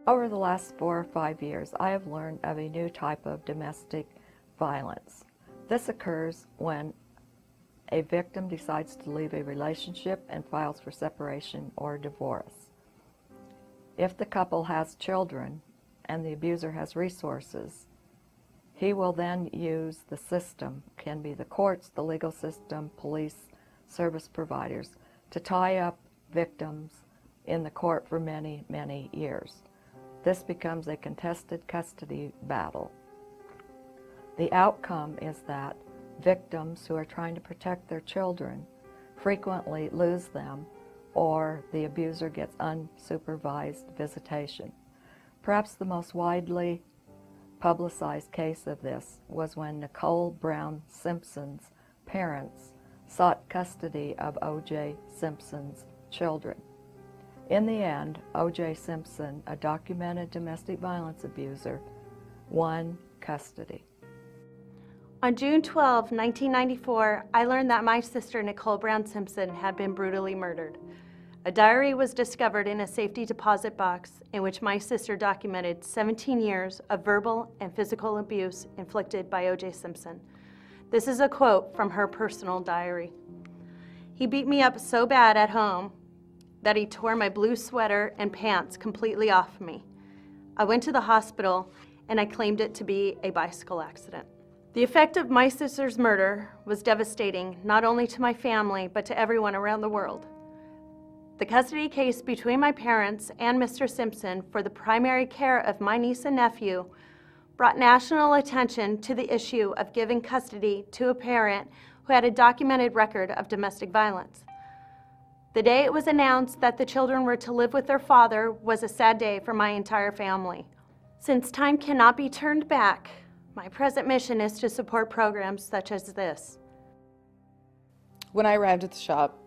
Over the last 4 or 5 years, I have learned of a new type of domestic violence. This occurs when a victim decides to leave a relationship and files for separation or divorce. If the couple has children and the abuser has resources, he will then use the system, can be the courts, the legal system, police, service providers, to tie up victims in the court for many, many years. This becomes a contested custody battle. The outcome is that victims who are trying to protect their children frequently lose them, or the abuser gets unsupervised visitation. Perhaps the most widely publicized case of this was when Nicole Brown-Simpson's parents sought custody of O.J. Simpson's children. In the end, O.J. Simpson, a documented domestic violence abuser, won custody. On June 12, 1994, I learned that my sister Nicole Brown-Simpson had been brutally murdered. A diary was discovered in a safety deposit box in which my sister documented 17 years of verbal and physical abuse inflicted by O.J. Simpson. This is a quote from her personal diary. "He beat me up so bad at home that he tore my blue sweater and pants completely off me. I went to the hospital and I claimed it to be a bicycle accident." The effect of my sister's murder was devastating, not only to my family, but to everyone around the world. The custody case between my parents and Mr. Simpson for the primary care of my niece and nephew brought national attention to the issue of giving custody to a parent who had a documented record of domestic violence. The day it was announced that the children were to live with their father was a sad day for my entire family. Since time cannot be turned back, my present mission is to support programs such as this. When I arrived at the shop,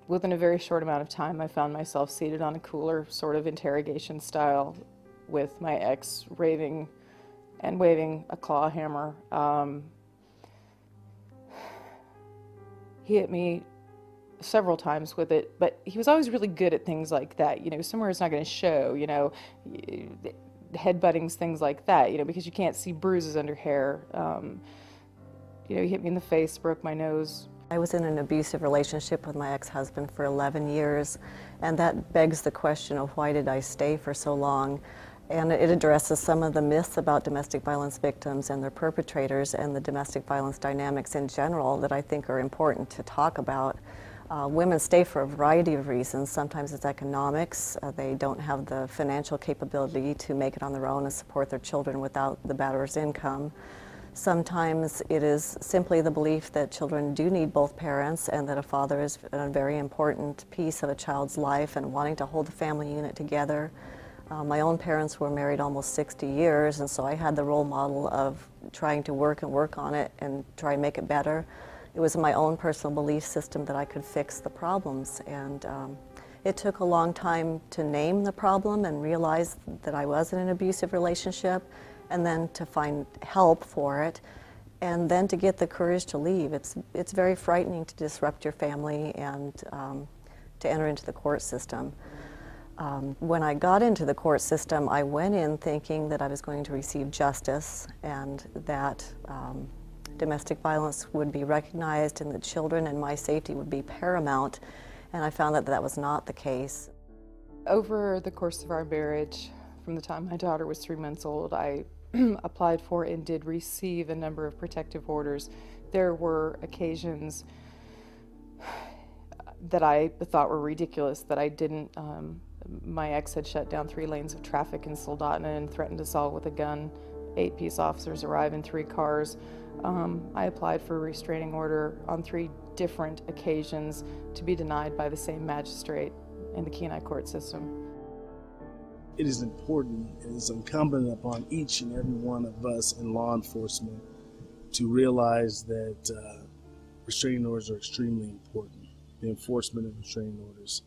within a very short amount of time, I found myself seated on a cooler, sort of interrogation style, with my ex raving and waving a claw hammer. He hit me several times with it, but he was always really good at things like that. You know, somewhere it's not going to show, you know, headbuttings, things like that, you know, because you can't see bruises under hair. You know, he hit me in the face, broke my nose. I was in an abusive relationship with my ex-husband for 11 years, and that begs the question of why did I stay for so long? And it addresses some of the myths about domestic violence victims and their perpetrators and the domestic violence dynamics in general that I think are important to talk about. Women stay for a variety of reasons. Sometimes it's economics. They don't have the financial capability to make it on their own and support their children without the batterer's income. Sometimes it is simply the belief that children do need both parents and that a father is a very important piece of a child's life and wanting to hold the family unit together. My own parents were married almost 60 years, and so I had the role model of trying to work on it and try and make it better. It was my own personal belief system that I could fix the problems, and it took a long time to name the problem and realize that I was in an abusive relationship, and then to find help for it, and then to get the courage to leave. It's very frightening to disrupt your family and to enter into the court system. When I got into the court system, I went in thinking that I was going to receive justice and that domestic violence would be recognized and that children and my safety would be paramount, and I found that that was not the case. Over the course of our marriage, from the time my daughter was 3 months old, I applied for and did receive a number of protective orders. There were occasions that I thought were ridiculous, that I didn't. My ex had shut down 3 lanes of traffic in Soldotna and threatened us all with a gun. 8 peace officers arrived in 3 cars. I applied for a restraining order on 3 different occasions to be denied by the same magistrate in the Kenai court system. It is important, it is incumbent upon each and every one of us in law enforcement to realize that restraining orders are extremely important. The enforcement of restraining orders.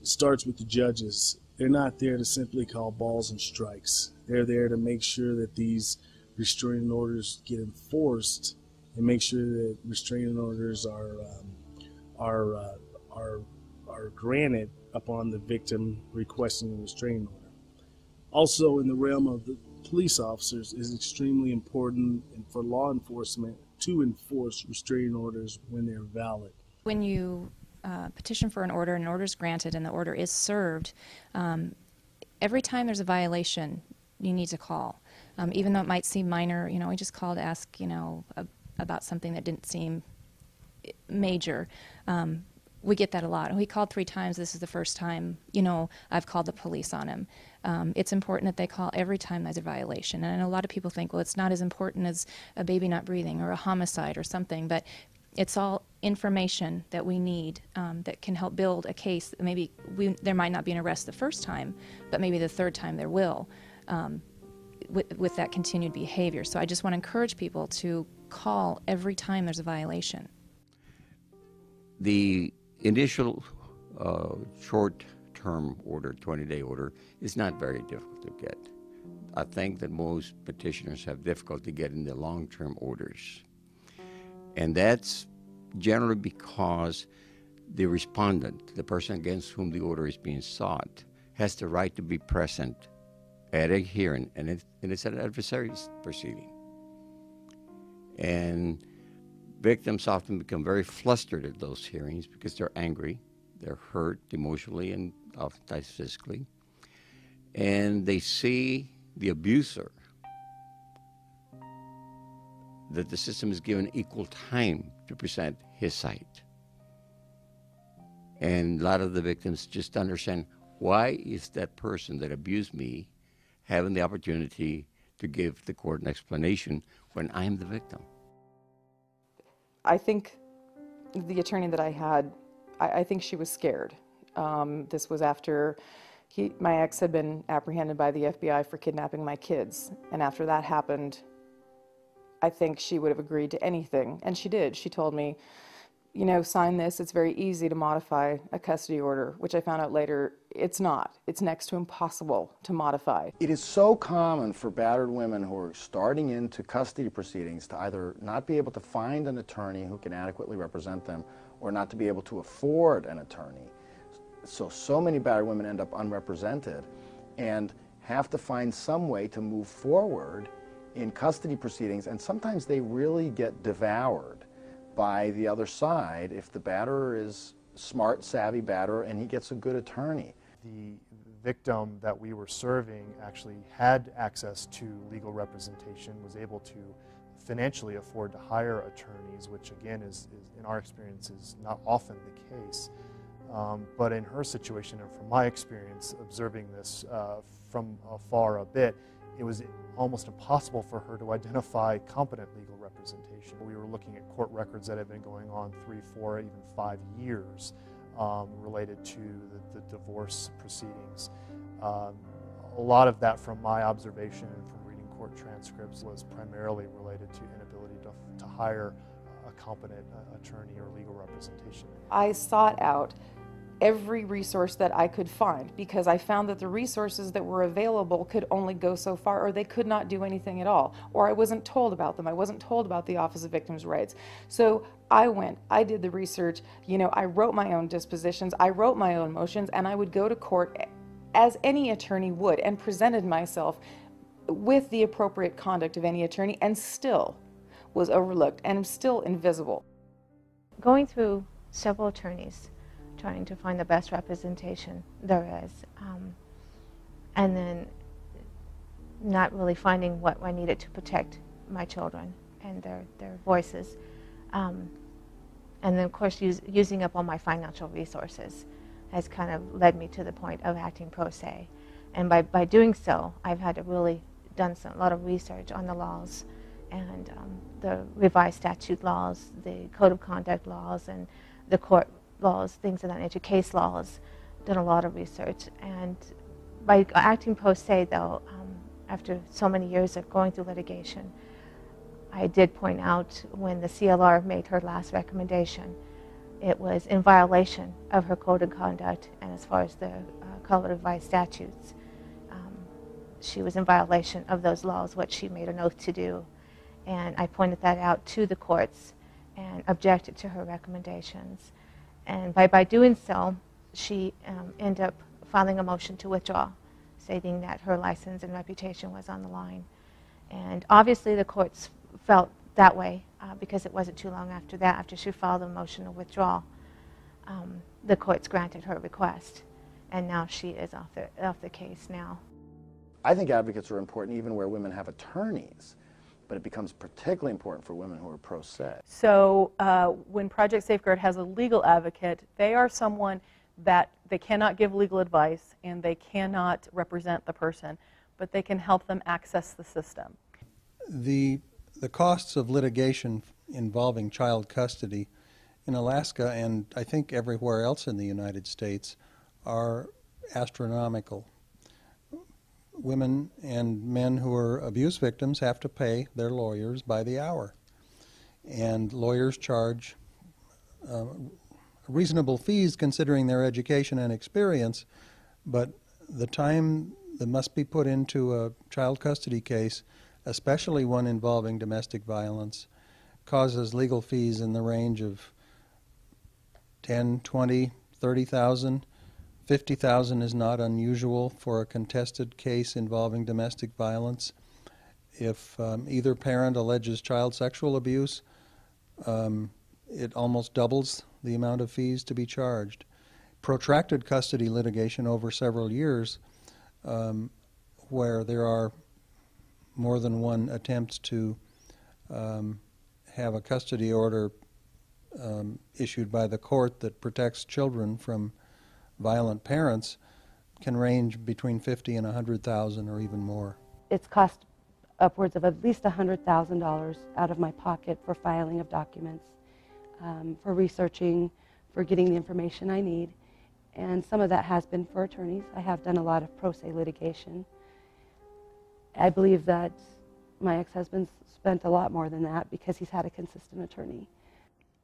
It starts with the judges. They're not there to simply call balls and strikes. They're there to make sure that these restraining orders get enforced and make sure that restraining orders are granted upon the victim requesting a restraining order. Also, in the realm of the police officers, is extremely important and for law enforcement to enforce restraining orders when they're valid. When you petition for an order and an order is granted and the order is served, every time there's a violation, you need to call. Even though it might seem minor, we just call to ask, about something that didn't seem major. We get that a lot. We called 3 times. This is the first time, I've called the police on him. It's important that they call every time there's a violation. And I know a lot of people think, well, it's not as important as a baby not breathing or a homicide or something, but it's all information that we need that can help build a case. Maybe there might not be an arrest the first time, but maybe the third time there will, with that continued behavior. So I just want to encourage people to call every time there's a violation. The initial short-term order, 20-day order, is not very difficult to get. I think that most petitioners have difficulty getting the long-term orders. And that's generally because the respondent, the person against whom the order is being sought, has the right to be present at a hearing, and it's an adversary's proceeding. And victims often become very flustered at those hearings because they're angry, they're hurt emotionally and oftentimes physically, and they see the abuser, that the system is given equal time to present his side. And a lot of the victims just understand, why is that person that abused me having the opportunity to give the court an explanation when I'm the victim? I think the attorney that I had, I think she was scared. This was after my ex had been apprehended by the FBI for kidnapping my kids. And after that happened, I think she would have agreed to anything. And she did. She told me, sign this. It's very easy to modify a custody order, which I found out later, it's not. It's next to impossible to modify. It is so common for battered women who are starting into custody proceedings to either not be able to find an attorney who can adequately represent them or not to be able to afford an attorney. So many battered women end up unrepresented and have to find some way to move forward in custody proceedings, and sometimes they really get devoured by the other side if the batterer is smart, savvy batterer and he gets a good attorney. The victim that we were serving actually had access to legal representation, was able to financially afford to hire attorneys, which again is in our experience is not often the case. But in her situation, and from my experience observing this from afar a bit, it was almost impossible for her to identify competent legal representation. We were looking at court records that had been going on 3, 4, even 5 years related to the divorce proceedings. A lot of that, from my observation and from reading court transcripts, was primarily related to inability to hire a competent attorney or legal representation. I sought out every resource that I could find because I found that the resources that were available could only go so far, or they could not do anything at all, or I wasn't told about them. I wasn't told about the Office of Victims' Rights. So I did the research, I wrote my own dispositions, I wrote my own motions, and I would go to court as any attorney would and presented myself with the appropriate conduct of any attorney, and still was overlooked and still invisible. Going through several attorneys, trying to find the best representation there is, and then not really finding what I needed to protect my children and their voices. And then, of course, using up all my financial resources has kind of led me to the point of acting pro se. And by doing so, I've had to really done a lot of research on the laws and the revised statute laws, the code of conduct laws, and the court laws, things of that nature, case laws, done a lot of research. And by acting pro se, though, after so many years of going through litigation, I did point out when the CLR made her last recommendation, it was in violation of her code of conduct, and as far as the code of revised statutes, she was in violation of those laws, what she made an oath to do. And I pointed that out to the courts and objected to her recommendations. And by doing so, she ended up filing a motion to withdraw. stating that her license and reputation was on the line. And obviously the courts felt that way because it wasn't too long after that, after she filed a motion of withdrawal, the courts granted her request. And now she is off the case now. I think advocates are important even where women have attorneys, but it becomes particularly important for women who are pro se. So when Project Safeguard has a legal advocate, they are someone that they cannot give legal advice and they cannot represent the person, but they can help them access the system. The costs of litigation involving child custody in Alaska, and I think everywhere else in the United States, are astronomical. Women and men who are abuse victims have to pay their lawyers by the hour. And lawyers charge reasonable fees considering their education and experience, but the time that must be put into a child custody case, especially one involving domestic violence, causes legal fees in the range of 10, 20, 30,000. 50,000 is not unusual for a contested case involving domestic violence. If either parent alleges child sexual abuse, it almost doubles the amount of fees to be charged. Protracted custody litigation over several years, where there are more than one attempt to have a custody order issued by the court that protects children from violent parents, can range between 50 and 100,000 or even more. It's cost upwards of at least $100,000 out of my pocket for filing of documents, for researching, for getting the information I need, and some of that has been for attorneys. I have done a lot of pro se litigation. I believe that my ex-husband spent a lot more than that because he's had a consistent attorney.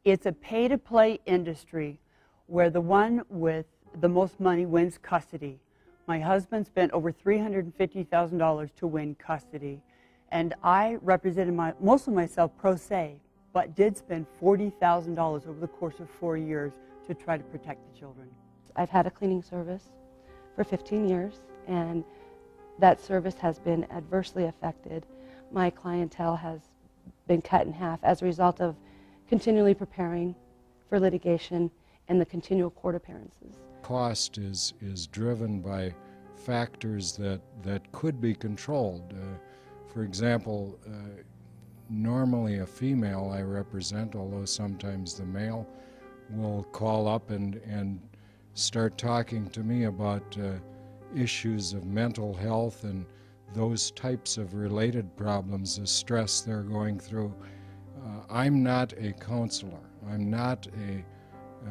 It's a pay-to-play industry where the one with the most money wins custody. My husband spent over $350,000 to win custody, and I represented most of myself pro se, but did spend $40,000 over the course of 4 years to try to protect the children. I've had a cleaning service for 15 years, and that service has been adversely affected. My clientele has been cut in half as a result of continually preparing for litigation and the continual court appearances. Cost is driven by factors that could be controlled. For example, normally a female I represent, although sometimes the male, will call up and start talking to me about issues of mental health and those types of related problems, the stress they're going through. I'm not a counselor. I'm not a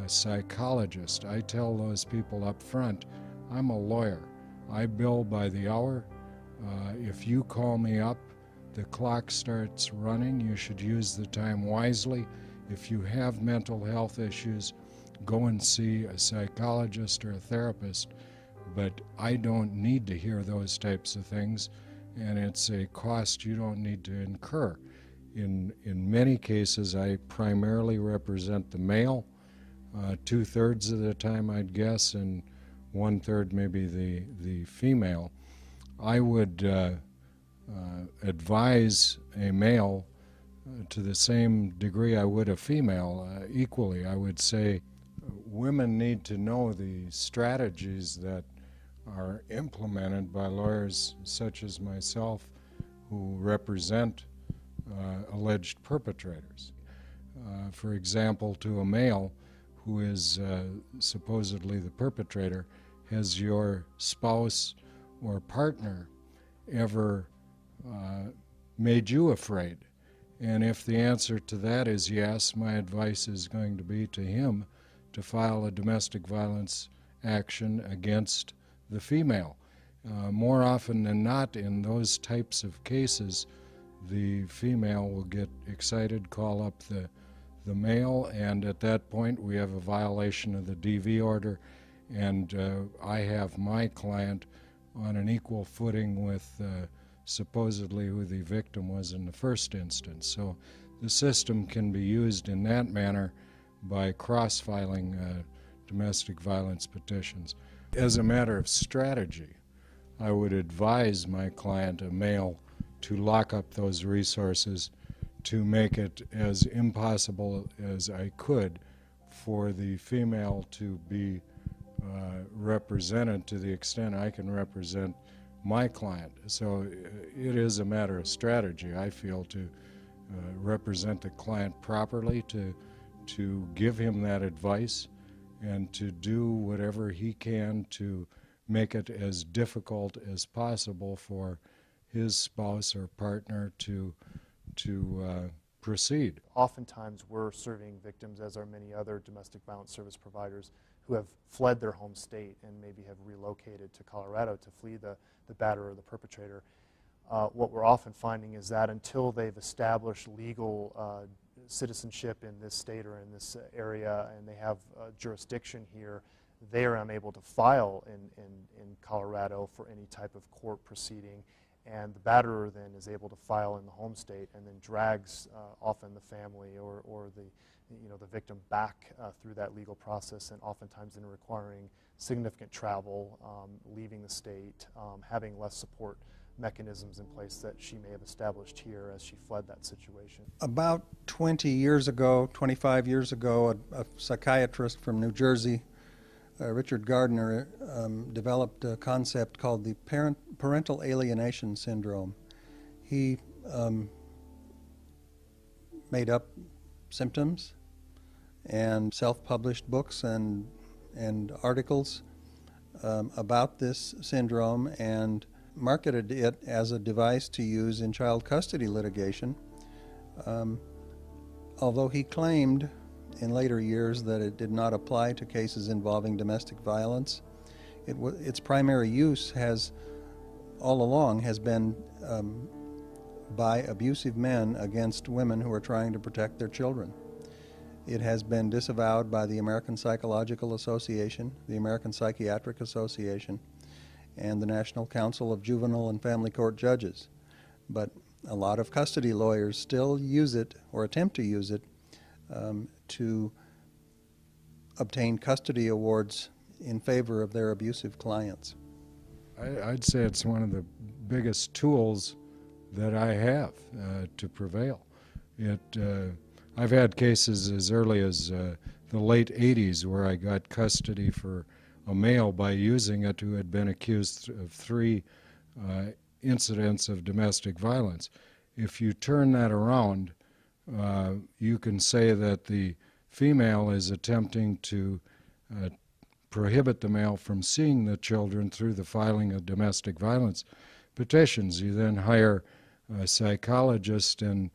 psychologist. I tell those people up front, I'm a lawyer. I bill by the hour. If you call me up, the clock starts running. You should use the time wisely. If you have mental health issues, go and see a psychologist or a therapist. But I don't need to hear those types of things, and it's a cost you don't need to incur. In many cases, I primarily represent the male, 2/3 of the time I'd guess, and 1/3 maybe the female. I would advise a male to the same degree I would a female, equally. I would say women need to know the strategies that are implemented by lawyers such as myself who represent alleged perpetrators. For example, to a male who is supposedly the perpetrator, has your spouse or partner ever made you afraid? And if the answer to that is yes, my advice is going to be to him to file a domestic violence action against the female. More often than not, in those types of cases, the female will get excited, call up the male, and at that point we have a violation of the DV order, and I have my client on an equal footing with supposedly who the victim was in the first instance. So the system can be used in that manner by cross-filing domestic violence petitions. As a matter of strategy, I would advise my client, a male, to lock up those resources to make it as impossible as I could for the female to be represented to the extent I can represent my client. So it is a matter of strategy, I feel, to represent the client properly, to give him that advice, and to do whatever he can to make it as difficult as possible for his spouse or partner to proceed. Oftentimes we're serving victims, as are many other domestic violence service providers, who have fled their home state and maybe have relocated to Colorado to flee the batterer or the perpetrator. What we're often finding is that until they've established legal citizenship in this state or in this area and they have jurisdiction here, they are unable to file in Colorado for any type of court proceeding, and the batterer then is able to file in the home state and then drags often the family or the victim back through that legal process, and oftentimes then requiring significant travel, leaving the state, having less support mechanisms in place that she may have established here as she fled that situation. About 20 years ago, 25 years ago, a psychiatrist from New Jersey, Richard Gardner, developed a concept called the Parental Alienation Syndrome. He made up symptoms and self-published books and articles about this syndrome and marketed it as a device to use in child custody litigation, although he claimed in later years that it did not apply to cases involving domestic violence. Its primary use has all along has been by abusive men against women who are trying to protect their children. It has been disavowed by the American Psychological Association, the American Psychiatric Association, and the National Council of Juvenile and Family Court Judges. But a lot of custody lawyers still use it or attempt to use it to obtain custody awards in favor of their abusive clients. I'd say it's one of the biggest tools that I have to prevail. I've had cases as early as the late 80s where I got custody for a male by using it who had been accused of 3 incidents of domestic violence. If you turn that around, you can say that the female is attempting to prohibit the male from seeing the children through the filing of domestic violence petitions. You then hire a psychologist, and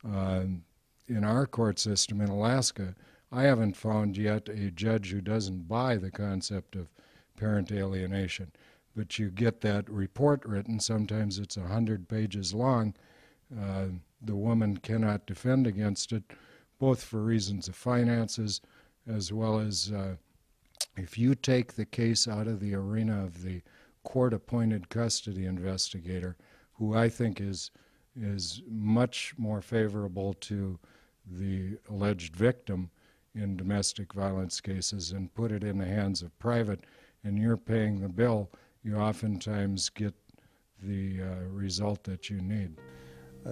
in our court system in Alaska, I haven't found yet a judge who doesn't buy the concept of parent alienation. But you get that report written, sometimes it's 100 pages long. The woman cannot defend against it, both for reasons of finances as well as if you take the case out of the arena of the court-appointed custody investigator, who I think is much more favorable to the alleged victim in domestic violence cases, and put it in the hands of private, and you're paying the bill, you oftentimes get the result that you need.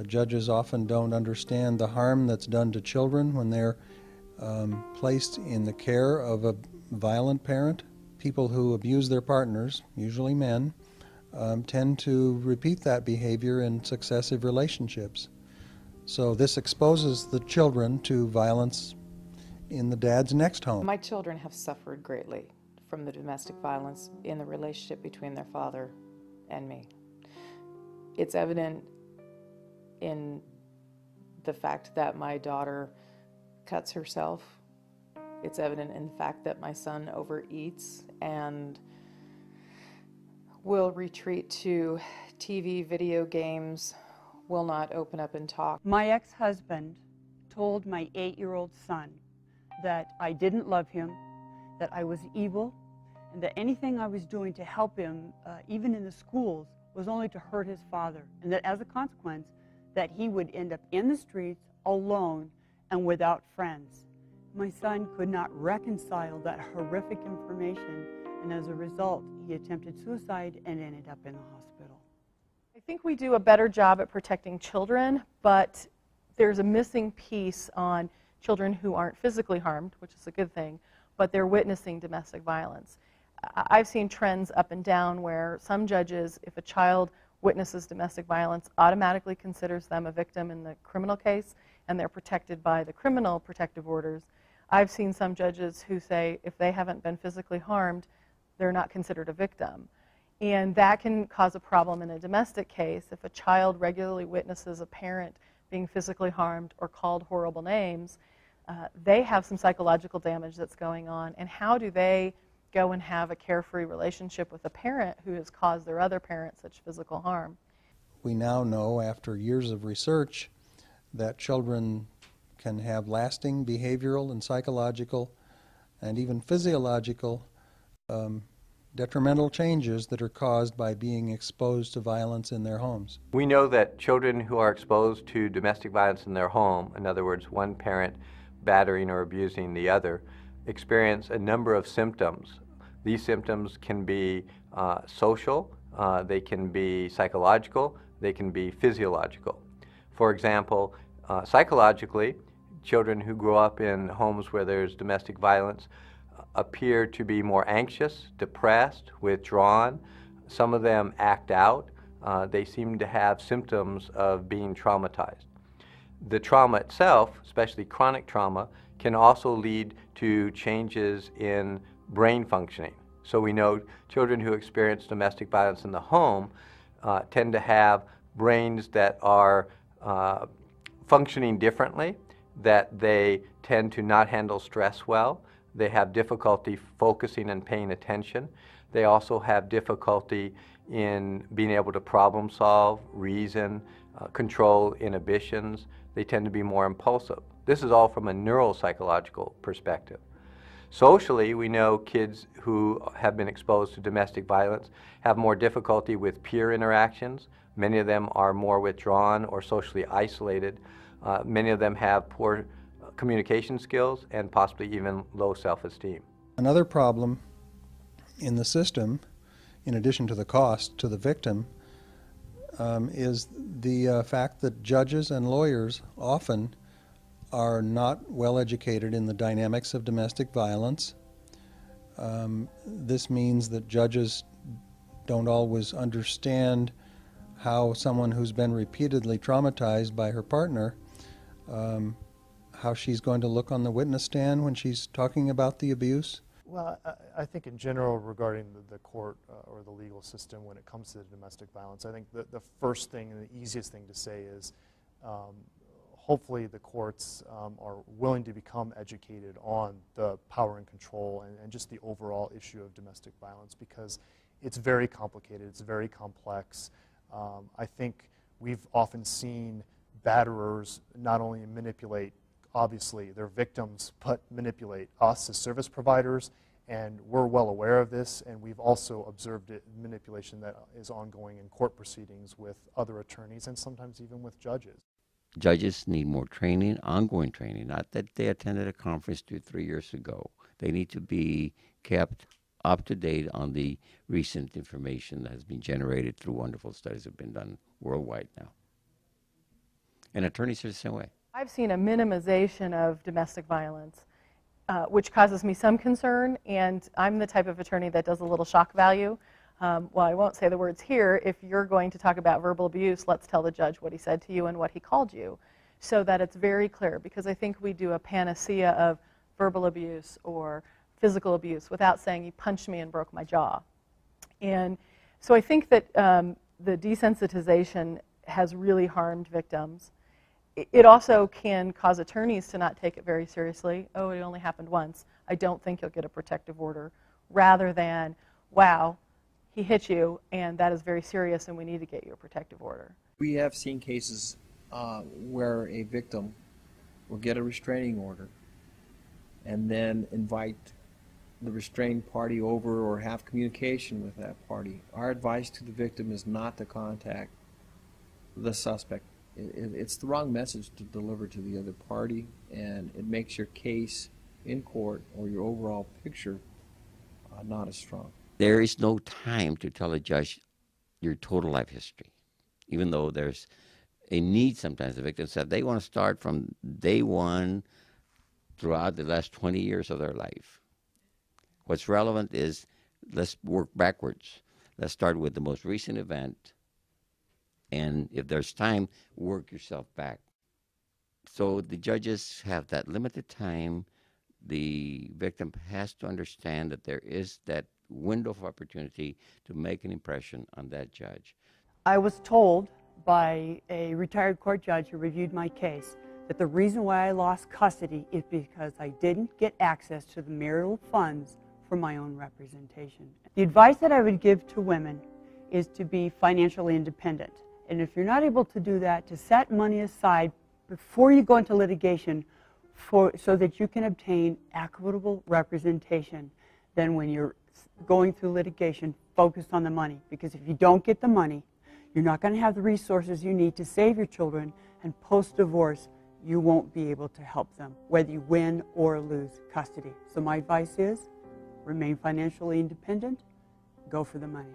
Judges often don't understand the harm that's done to children when they're placed in the care of a violent parent. People who abuse their partners, usually men, tend to repeat that behavior in successive relationships. So this exposes the children to violence in the dad's next home. My children have suffered greatly from the domestic violence in the relationship between their father and me. It's evident in the fact that my daughter cuts herself. It's evident in the fact that my son overeats and will retreat to TV, video games, will not open up and talk. My ex-husband told my 8-year-old son that I didn't love him, that I was evil, and that anything I was doing to help him, even in the schools, was only to hurt his father, and that as a consequence, that he would end up in the streets alone and without friends. My son could not reconcile that horrific information and as a result, he attempted suicide and ended up in the hospital. I think we do a better job at protecting children, but there's a missing piece on children who aren't physically harmed, which is a good thing, but they're witnessing domestic violence. I've seen trends up and down where some judges, if a child witnesses domestic violence, automatically considers them a victim in the criminal case, and they're protected by the criminal protective orders. I've seen some judges who say if they haven't been physically harmed, they're not considered a victim. And that can cause a problem in a domestic case if a child regularly witnesses a parent being physically harmed or called horrible names. They have some psychological damage that's going on, and how do they go and have a carefree relationship with a parent who has caused their other parent such physical harm? We now know, after years of research, that children can have lasting behavioral and psychological and even physiological detrimental changes that are caused by being exposed to violence in their homes. We know that children who are exposed to domestic violence in their home, in other words, one parent battering or abusing the other, experience a number of symptoms. These symptoms can be social, they can be psychological, they can be physiological. For example, psychologically, children who grow up in homes where there's domestic violence appear to be more anxious, depressed, withdrawn. Some of them act out. They seem to have symptoms of being traumatized. The trauma itself, especially chronic trauma, can also lead to changes in brain functioning. So we know children who experience domestic violence in the home tend to have brains that are functioning differently, that they tend to not handle stress well. They have difficulty focusing and paying attention. They also have difficulty in being able to problem solve, reason, control inhibitions. They tend to be more impulsive. This is all from a neuropsychological perspective. Socially, we know kids who have been exposed to domestic violence have more difficulty with peer interactions. Many of them are more withdrawn or socially isolated. Many of them have poor communication skills and possibly even low self-esteem. Another problem in the system, in addition to the cost to the victim, is the fact that judges and lawyers often are not well educated in the dynamics of domestic violence. This means that judges don't always understand how someone who's been repeatedly traumatized by her partner, how she's going to look on the witness stand when she's talking about the abuse. Well, I think in general regarding the court or the legal system when it comes to domestic violence, I think the first thing and the easiest thing to say is hopefully the courts are willing to become educated on the power and control and just the overall issue of domestic violence, because it's very complicated, it's very complex. I think we've often seen batterers not only manipulate, obviously, their victims, but manipulate us as service providers, and we're well aware of this, and we've also observed manipulation that is ongoing in court proceedings with other attorneys and sometimes even with judges. Judges need more training, ongoing training, not that they attended a conference 2 or 3 years ago. They need to be kept up to date on the recent information that has been generated through wonderful studies that have been done worldwide now. And attorneys are the same way. I've seen a minimization of domestic violence, which causes me some concern, and I'm the type of attorney that does a little shock value. Well, I won't say the words here. If you're going to talk about verbal abuse, let's tell the judge what he said to you and what he called you, so that it's very clear, because I think we do a panacea of verbal abuse or physical abuse without saying he punched me and broke my jaw. And so I think that the desensitization has really harmed victims. It also can cause attorneys to not take it very seriously. Oh, it only happened once. I don't think you'll get a protective order. Rather than, wow, he hit you, and that is very serious, and we need to get you a protective order. We have seen cases where a victim will get a restraining order and then invite the restrained party over or have communication with that party. Our advice to the victim is not to contact the suspect. It's the wrong message to deliver to the other party, and it makes your case in court or your overall picture not as strong. There is no time to tell a judge your total life history, even though there's a need sometimes. The victim said they want to start from day one throughout the last 20 years of their life. What's relevant is let's work backwards. Let's start with the most recent event, and if there's time, work yourself back. So the judges have that limited time. The victim has to understand that there is that window of opportunity to make an impression on that judge. I was told by a retired court judge who reviewed my case that the reason why I lost custody is because I didn't get access to the marital funds for my own representation. The advice that I would give to women is to be financially independent. And if you're not able to do that, to set money aside before you go into litigation so that you can obtain equitable representation. Then when you're going through litigation, focus on the money. Because if you don't get the money, you're not going to have the resources you need to save your children, and post-divorce, you won't be able to help them, whether you win or lose custody. So my advice is, remain financially independent, go for the money.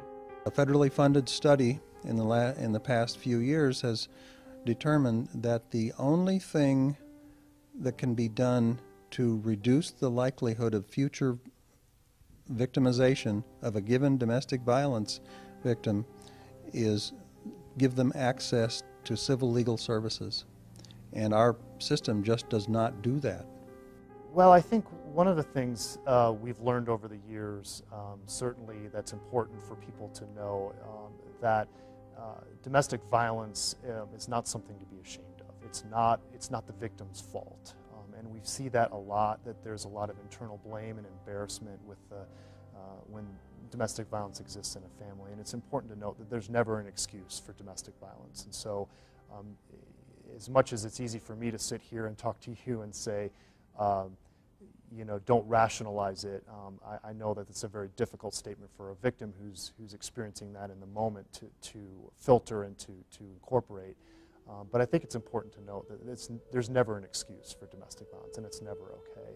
A federally funded study in the past few years has determined that the only thing that can be done to reduce the likelihood of future victimization of a given domestic violence victim is give them access to civil legal services. And our system just does not do that. Well, I think one of the things we've learned over the years, certainly that's important for people to know, that domestic violence is not something to be ashamed of. It's not the victim's fault. And we see that a lot, that there's a lot of internal blame and embarrassment with when domestic violence exists in a family. And it's important to note that there's never an excuse for domestic violence. And so as much as it's easy for me to sit here and talk to you and say, you know, don't rationalize it, I know that it's a very difficult statement for a victim who's experiencing that in the moment to filter and to incorporate. But I think it's important to note that there's never an excuse for domestic violence, and it's never okay.